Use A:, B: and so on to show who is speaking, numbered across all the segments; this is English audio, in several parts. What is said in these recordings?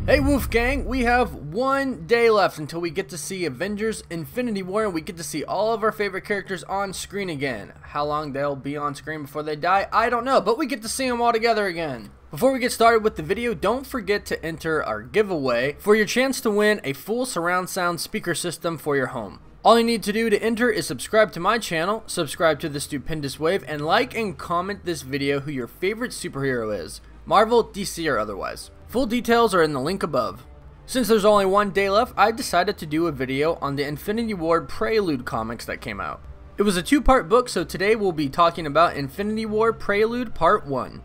A: Hey Wolfgang, we have 1 day left until we get to see Avengers Infinity War and we get to see all of our favorite characters on screen again. How long they'll be on screen before they die, I don't know, but we get to see them all together again. Before we get started with the video, don't forget to enter our giveaway for your chance to win a full surround sound speaker system for your home. All you need to do to enter is subscribe to my channel, subscribe to the Stupendous Wave, and like and comment this video who your favorite superhero is, Marvel, DC, or otherwise. Full details are in the link above. Since there's only 1 day left, I decided to do a video on the Infinity War Prelude comics that came out. It was a 2-part book, so today we'll be talking about Infinity War Prelude Part 1.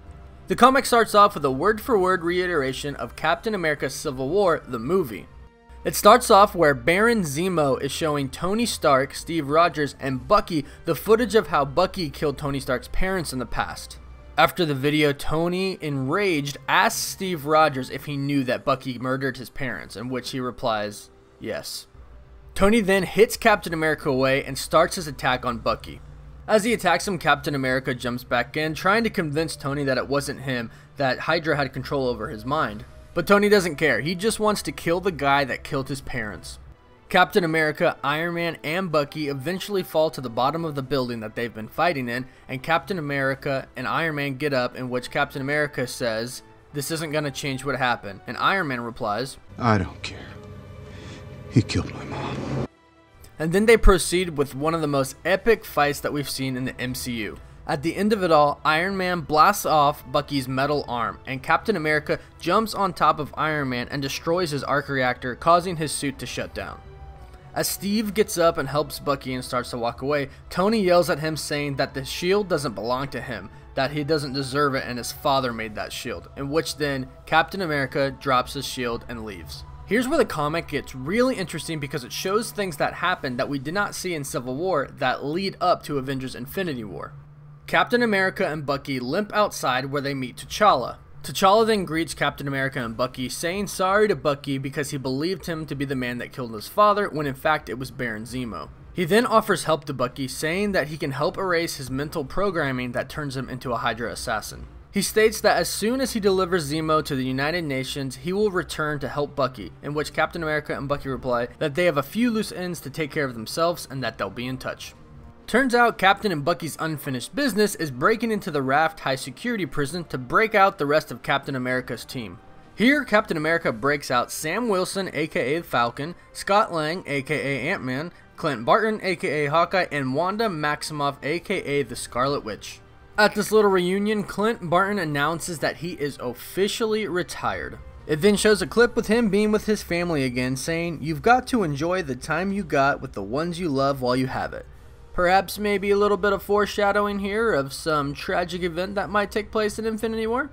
A: The comic starts off with a word-for-word reiteration of Captain America Civil War, the movie. It starts off where Baron Zemo is showing Tony Stark, Steve Rogers, and Bucky the footage of how Bucky killed Tony Stark's parents in the past. After the video, Tony, enraged, asks Steve Rogers if he knew that Bucky murdered his parents, in which he replies, yes. Tony then hits Captain America away and starts his attack on Bucky. As he attacks him, Captain America jumps back in, trying to convince Tony that it wasn't him, that Hydra had control over his mind. But Tony doesn't care, he just wants to kill the guy that killed his parents. Captain America, Iron Man, and Bucky eventually fall to the bottom of the building that they've been fighting in, and Captain America and Iron Man get up, in which Captain America says, "This isn't gonna change what happened," and Iron Man replies,
B: "I don't care. He killed my mom."
A: And then they proceed with one of the most epic fights that we've seen in the MCU. At the end of it all, Iron Man blasts off Bucky's metal arm, and Captain America jumps on top of Iron Man and destroys his arc reactor, causing his suit to shut down. As Steve gets up and helps Bucky and starts to walk away, Tony yells at him saying that the shield doesn't belong to him, that he doesn't deserve it and his father made that shield, in which then Captain America drops his shield and leaves. Here's where the comic gets really interesting because it shows things that happened that we did not see in Civil War that lead up to Avengers Infinity War. Captain America and Bucky limp outside where they meet T'Challa. T'Challa then greets Captain America and Bucky, saying sorry to Bucky because he believed him to be the man that killed his father when in fact it was Baron Zemo. He then offers help to Bucky, saying that he can help erase his mental programming that turns him into a Hydra assassin. He states that as soon as he delivers Zemo to the United Nations, he will return to help Bucky, in which Captain America and Bucky reply that they have a few loose ends to take care of themselves and that they'll be in touch. Turns out Captain and Bucky's unfinished business is breaking into the Raft high security prison to break out the rest of Captain America's team. Here, Captain America breaks out Sam Wilson aka Falcon, Scott Lang aka Ant-Man, Clint Barton aka Hawkeye, and Wanda Maximoff aka the Scarlet Witch. At this little reunion, Clint Barton announces that he is officially retired. It then shows a clip with him being with his family again, saying, "You've got to enjoy the time you got with the ones you love while you have it." Perhaps maybe a little bit of foreshadowing here of some tragic event that might take place in Infinity War?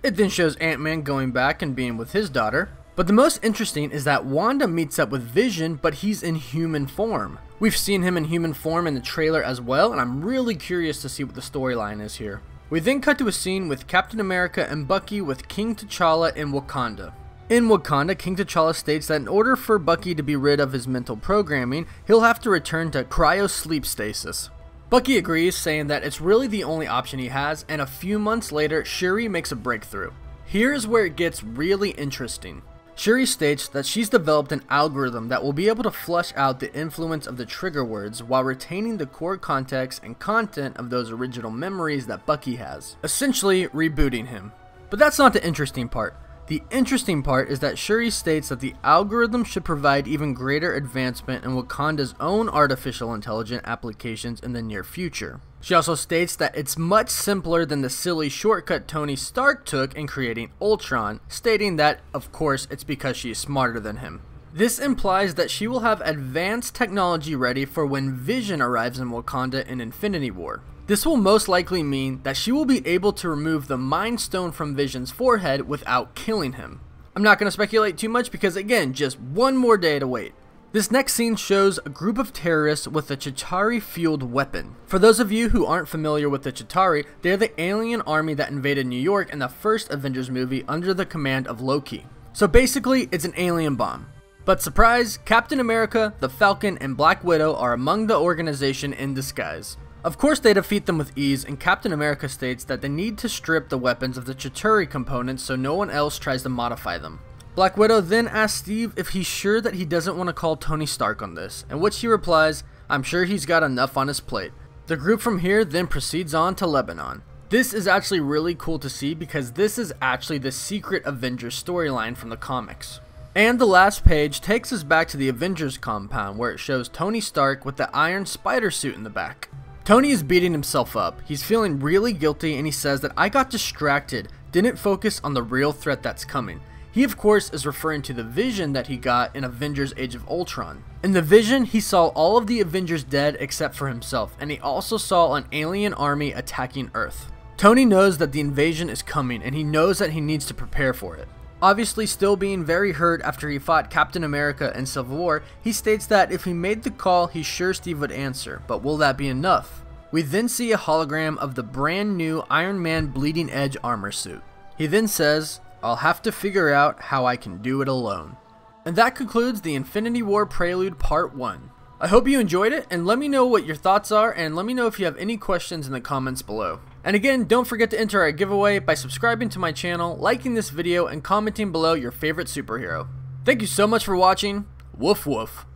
A: It then shows Ant-Man going back and being with his daughter. But the most interesting is that Wanda meets up with Vision, but he's in human form. We've seen him in human form in the trailer as well, and I'm really curious to see what the storyline is here. We then cut to a scene with Captain America and Bucky with King T'Challa in Wakanda. In Wakanda, King T'Challa states that in order for Bucky to be rid of his mental programming, he'll have to return to cryo-sleep stasis. Bucky agrees, saying that it's really the only option he has, and a few months later, Shuri makes a breakthrough. Here's where it gets really interesting. Shuri states that she's developed an algorithm that will be able to flush out the influence of the trigger words while retaining the core context and content of those original memories that Bucky has, essentially rebooting him. But that's not the interesting part. The interesting part is that Shuri states that the algorithm should provide even greater advancement in Wakanda's own artificial intelligence applications in the near future. She also states that it's much simpler than the silly shortcut Tony Stark took in creating Ultron, stating that, of course, it's because she is smarter than him. This implies that she will have advanced technology ready for when Vision arrives in Wakanda in Infinity War. This will most likely mean that she will be able to remove the Mind Stone from Vision's forehead without killing him. I'm not going to speculate too much because again, just one more day to wait. This next scene shows a group of terrorists with a Chitauri-fueled weapon. For those of you who aren't familiar with the Chitauri, they're the alien army that invaded New York in the first Avengers movie under the command of Loki. So basically, it's an alien bomb. But surprise, Captain America, the Falcon, and Black Widow are among the organization in disguise. Of course they defeat them with ease, and Captain America states that they need to strip the weapons of the Chitauri components so no one else tries to modify them. Black Widow then asks Steve if he's sure that he doesn't want to call Tony Stark on this, in which he replies, "I'm sure he's got enough on his plate." The group from here then proceeds on to Lebanon. This is actually really cool to see because this is actually the secret Avengers storyline from the comics. And the last page takes us back to the Avengers compound where it shows Tony Stark with the Iron Spider suit in the back. Tony is beating himself up. He's feeling really guilty and he says that I got distracted, didn't focus on the real threat that's coming. He of course is referring to the vision that he got in Avengers Age of Ultron. In the vision, he saw all of the Avengers dead except for himself, and he also saw an alien army attacking Earth. Tony knows that the invasion is coming and he knows that he needs to prepare for it. Obviously still being very hurt after he fought Captain America in Civil War, he states that if he made the call, he's sure Steve would answer, but will that be enough? We then see a hologram of the brand new Iron Man Bleeding Edge armor suit. He then says, "I'll have to figure out how I can do it alone." And that concludes the Infinity War Prelude Part 1. I hope you enjoyed it, and let me know what your thoughts are, and let me know if you have any questions in the comments below. And again, don't forget to enter our giveaway by subscribing to my channel, liking this video, and commenting below your favorite superhero. Thank you so much for watching. Woof woof.